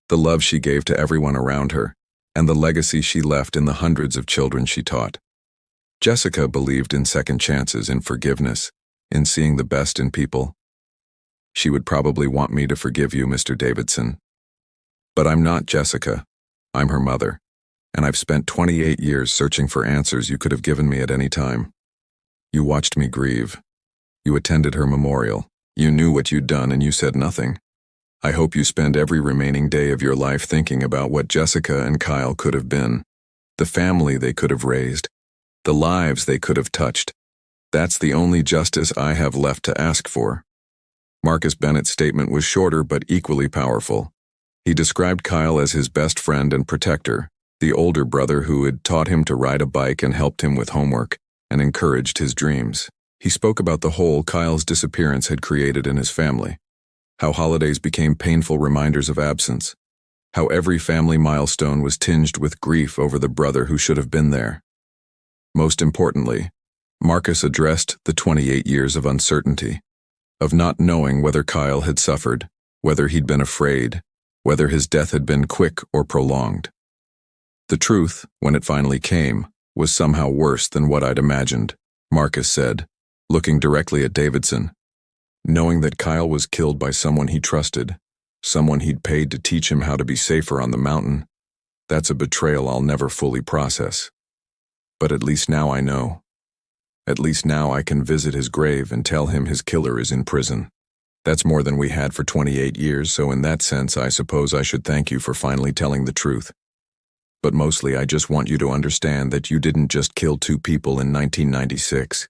the love she gave to everyone around her, and the legacy she left in the hundreds of children she taught. Jessica believed in second chances, in forgiveness, in seeing the best in people. She would probably want me to forgive you, Mr. Davidson. But I'm not Jessica. I'm her mother, and I've spent 28 years searching for answers you could have given me at any time. You watched me grieve. You attended her memorial. You knew what you'd done and you said nothing. I hope you spend every remaining day of your life thinking about what Jessica and Kyle could have been, the family they could have raised, the lives they could have touched. That's the only justice I have left to ask for. Marcus Bennett's statement was shorter but equally powerful. He described Kyle as his best friend and protector, the older brother who had taught him to ride a bike and helped him with homework and encouraged his dreams. He spoke about the hole Kyle's disappearance had created in his family, how holidays became painful reminders of absence, how every family milestone was tinged with grief over the brother who should have been there. Most importantly, Marcus addressed the 28 years of uncertainty, of not knowing whether Kyle had suffered, whether he'd been afraid, whether his death had been quick or prolonged. The truth, when it finally came, was somehow worse than what I'd imagined, Marcus said, looking directly at Davidson. Knowing that Kyle was killed by someone he trusted, someone he'd paid to teach him how to be safer on the mountain, that's a betrayal I'll never fully process. But at least now I know. At least now I can visit his grave and tell him his killer is in prison. That's more than we had for 28 years, so in that sense I suppose I should thank you for finally telling the truth. But mostly I just want you to understand that you didn't just kill 2 people in 1996.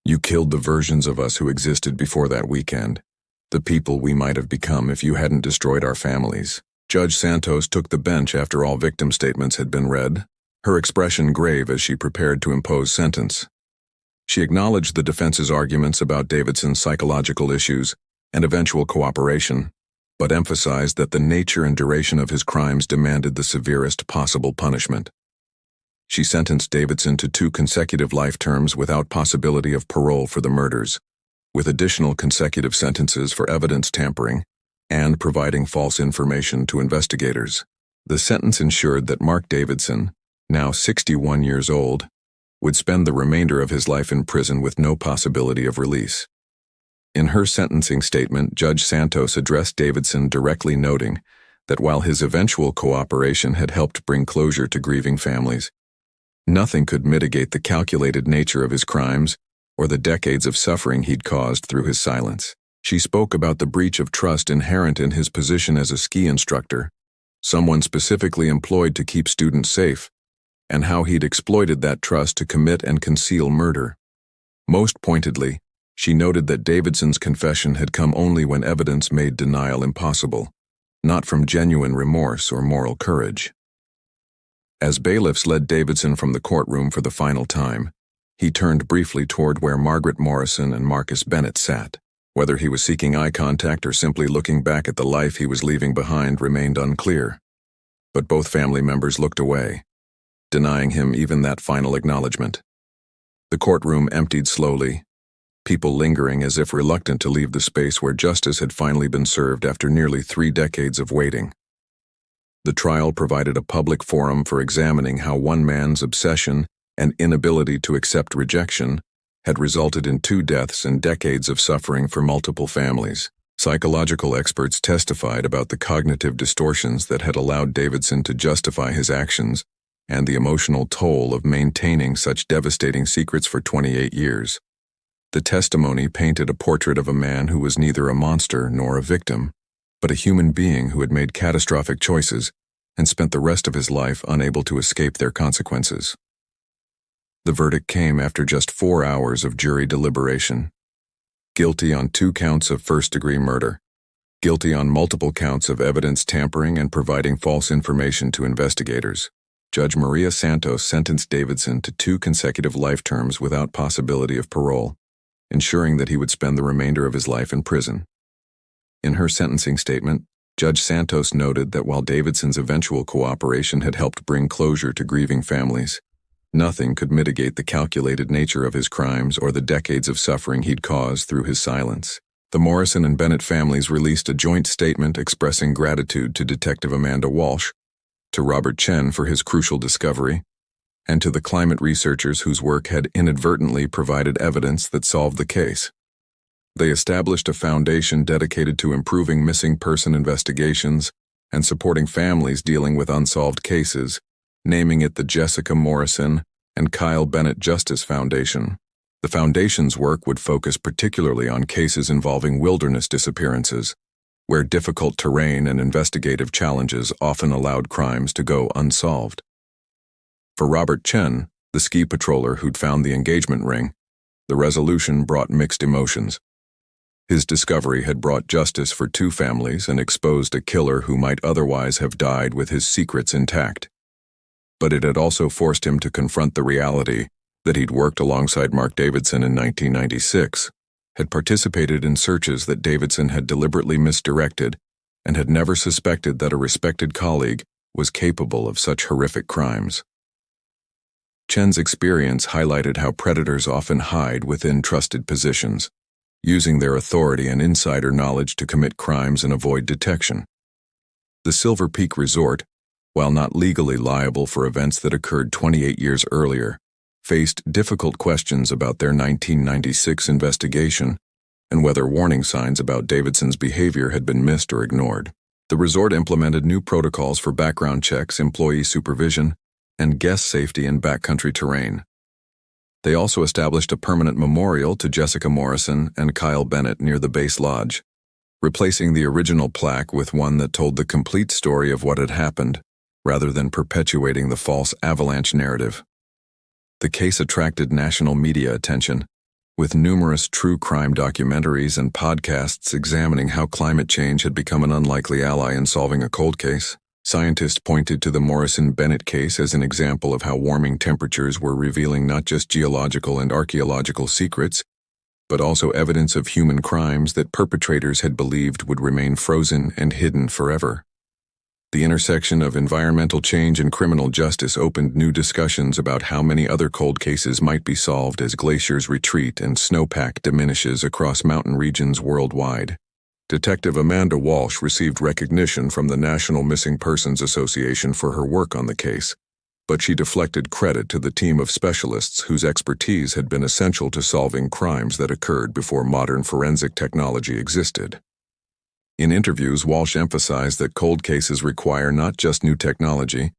You killed the versions of us who existed before that weekend, the people we might have become if you hadn't destroyed our families. Judge Santos took the bench after all victim statements had been read, her expression grave as she prepared to impose sentence. She acknowledged the defense's arguments about Davidson's psychological issues and eventual cooperation, but emphasized that the nature and duration of his crimes demanded the severest possible punishment. She sentenced Davidson to 2 consecutive life terms without possibility of parole for the murders, with additional consecutive sentences for evidence tampering and providing false information to investigators. The sentence ensured that Mark Davidson, now 61 years old, would spend the remainder of his life in prison with no possibility of release. In her sentencing statement, Judge Santos addressed Davidson directly, noting that while his eventual cooperation had helped bring closure to grieving families, nothing could mitigate the calculated nature of his crimes or the decades of suffering he'd caused through his silence. She spoke about the breach of trust inherent in his position as a ski instructor, someone specifically employed to keep students safe, and how he'd exploited that trust to commit and conceal murder. Most pointedly, she noted that Davidson's confession had come only when evidence made denial impossible, not from genuine remorse or moral courage. As bailiffs led Davidson from the courtroom for the final time, he turned briefly toward where Margaret Morrison and Marcus Bennett sat. Whether he was seeking eye contact or simply looking back at the life he was leaving behind remained unclear. But both family members looked away, denying him even that final acknowledgement. The courtroom emptied slowly, people lingering as if reluctant to leave the space where justice had finally been served after nearly 3 decades of waiting. The trial provided a public forum for examining how one man's obsession and inability to accept rejection had resulted in 2 deaths and decades of suffering for multiple families. Psychological experts testified about the cognitive distortions that had allowed Davidson to justify his actions and the emotional toll of maintaining such devastating secrets for 28 years. The testimony painted a portrait of a man who was neither a monster nor a victim, but a human being who had made catastrophic choices and spent the rest of his life unable to escape their consequences. The verdict came after just 4 hours of jury deliberation. Guilty on 2 counts of first-degree murder. Guilty on multiple counts of evidence tampering and providing false information to investigators. Judge Maria Santos sentenced Davidson to 2 consecutive life terms without possibility of parole, ensuring that he would spend the remainder of his life in prison. In her sentencing statement, Judge Santos noted that while Davidson's eventual cooperation had helped bring closure to grieving families, nothing could mitigate the calculated nature of his crimes or the decades of suffering he'd caused through his silence. The Morrison and Bennett families released a joint statement expressing gratitude to Detective Amanda Walsh, to Robert Chen for his crucial discovery, and to the climate researchers whose work had inadvertently provided evidence that solved the case. They established a foundation dedicated to improving missing person investigations and supporting families dealing with unsolved cases, naming it the Jessica Morrison and Kyle Bennett Justice Foundation. The Foundation's work would focus particularly on cases involving wilderness disappearances, where difficult terrain and investigative challenges often allowed crimes to go unsolved. For Robert Chen, the ski patroller who'd found the engagement ring, the resolution brought mixed emotions. His discovery had brought justice for two families and exposed a killer who might otherwise have died with his secrets intact. But it had also forced him to confront the reality that he'd worked alongside Mark Davidson in 1996, had participated in searches that Davidson had deliberately misdirected, and had never suspected that a respected colleague was capable of such horrific crimes. Chen's experience highlighted how predators often hide within trusted positions, using their authority and insider knowledge to commit crimes and avoid detection. The Silver Peak Resort, while not legally liable for events that occurred 28 years earlier, faced difficult questions about their 1996 investigation and whether warning signs about Davidson's behavior had been missed or ignored. The resort implemented new protocols for background checks, employee supervision, and guest safety in backcountry terrain. They also established a permanent memorial to Jessica Morrison and Kyle Bennett near the base lodge, replacing the original plaque with one that told the complete story of what had happened, rather than perpetuating the false avalanche narrative. The case attracted national media attention, with numerous true crime documentaries and podcasts examining how climate change had become an unlikely ally in solving a cold case. Scientists pointed to the Morrison-Bennett case as an example of how warming temperatures were revealing not just geological and archaeological secrets, but also evidence of human crimes that perpetrators had believed would remain frozen and hidden forever. The intersection of environmental change and criminal justice opened new discussions about how many other cold cases might be solved as glaciers retreat and snowpack diminishes across mountain regions worldwide. Detective Amanda Walsh received recognition from the National Missing Persons Association for her work on the case, but she deflected credit to the team of specialists whose expertise had been essential to solving crimes that occurred before modern forensic technology existed. In interviews, Walsh emphasized that cold cases require not just new technology,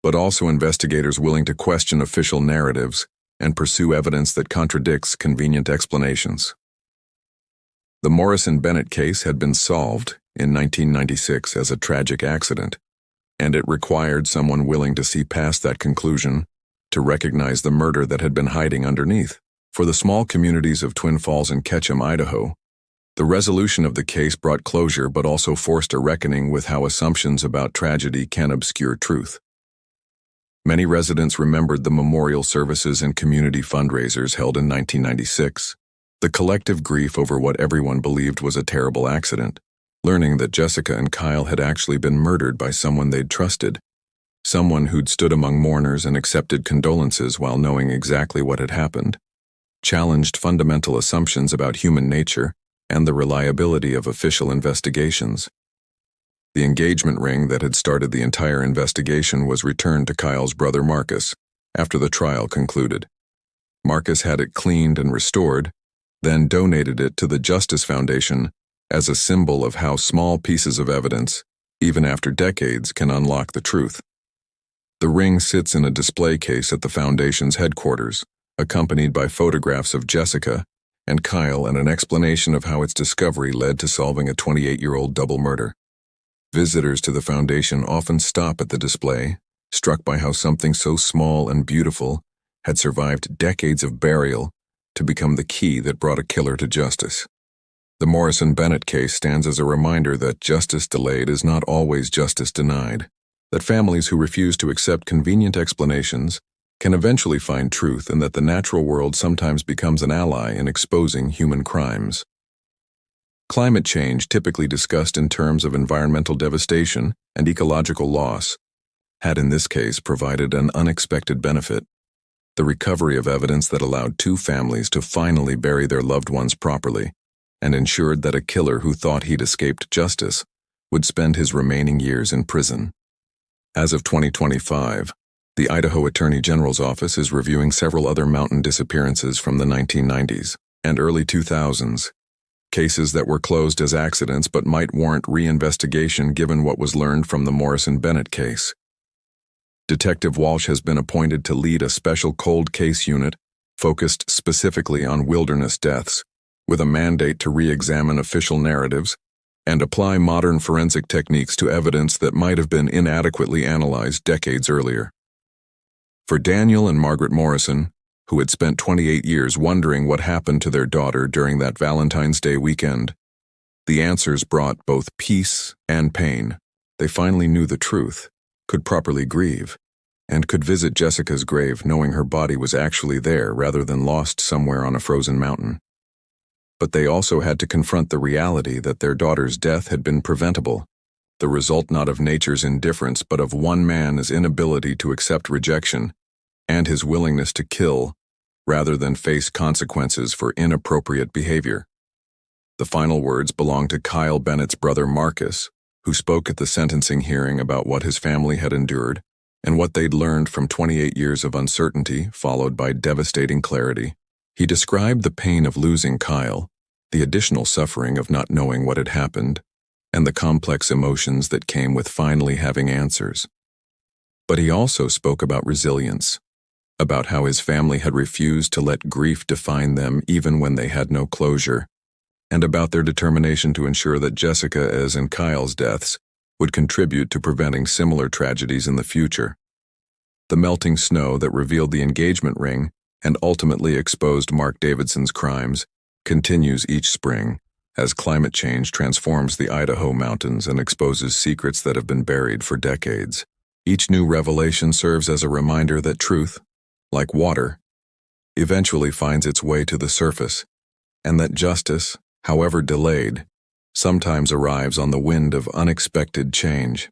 but also investigators willing to question official narratives and pursue evidence that contradicts convenient explanations. The Morrison-Bennett case had been solved in 1996 as a tragic accident, and it required someone willing to see past that conclusion to recognize the murder that had been hiding underneath. For the small communities of Twin Falls and Ketchum, Idaho, the resolution of the case brought closure but also forced a reckoning with how assumptions about tragedy can obscure truth. Many residents remembered the memorial services and community fundraisers held in 1996, the collective grief over what everyone believed was a terrible accident, learning that Jessica and Kyle had actually been murdered by someone they'd trusted, someone who'd stood among mourners and accepted condolences while knowing exactly what had happened, challenged fundamental assumptions about human nature and the reliability of official investigations. The engagement ring that had started the entire investigation was returned to Kyle's brother Marcus after the trial concluded. Marcus had it cleaned and restored, then donated it to the Justice Foundation as a symbol of how small pieces of evidence, even after decades, can unlock the truth. The ring sits in a display case at the Foundation's headquarters, accompanied by photographs of Jessica and Kyle and an explanation of how its discovery led to solving a 28-year-old double murder. Visitors to the Foundation often stop at the display, struck by how something so small and beautiful had survived decades of burial to become the key that brought a killer to justice. The Morrison-Bennett case stands as a reminder that justice delayed is not always justice denied, that families who refuse to accept convenient explanations can eventually find truth, and that the natural world sometimes becomes an ally in exposing human crimes. Climate change, typically discussed in terms of environmental devastation and ecological loss, had in this case provided an unexpected benefit: the recovery of evidence that allowed two families to finally bury their loved ones properly, and ensured that a killer who thought he'd escaped justice would spend his remaining years in prison. As of 2025, the Idaho Attorney General's office is reviewing several other mountain disappearances from the 1990s and early 2000s, cases that were closed as accidents but might warrant reinvestigation given what was learned from the Morrison-Bennett case. Detective Walsh has been appointed to lead a special cold case unit focused specifically on wilderness deaths, with a mandate to re-examine official narratives and apply modern forensic techniques to evidence that might have been inadequately analyzed decades earlier. For Daniel and Margaret Morrison, who had spent 28 years wondering what happened to their daughter during that Valentine's Day weekend, the answers brought both peace and pain. They finally knew the truth, could properly grieve, and could visit Jessica's grave knowing her body was actually there rather than lost somewhere on a frozen mountain. But they also had to confront the reality that their daughter's death had been preventable, the result not of nature's indifference but of one man's inability to accept rejection and his willingness to kill rather than face consequences for inappropriate behavior. The final words belong to Kyle Bennett's brother Marcus, who spoke at the sentencing hearing about what his family had endured and what they'd learned from 28 years of uncertainty followed by devastating clarity. He described the pain of losing Kyle, the additional suffering of not knowing what had happened, and the complex emotions that came with finally having answers. But he also spoke about resilience, about how his family had refused to let grief define them even when they had no closure, and about their determination to ensure that Jessica's and Kyle's deaths would contribute to preventing similar tragedies in the future. The melting snow that revealed the engagement ring and ultimately exposed Mark Davidson's crimes continues each spring as climate change transforms the Idaho mountains and exposes secrets that have been buried for decades. Each new revelation serves as a reminder that truth, like water, eventually finds its way to the surface, and that justice, however delayed, sometimes arrives on the wind of unexpected change.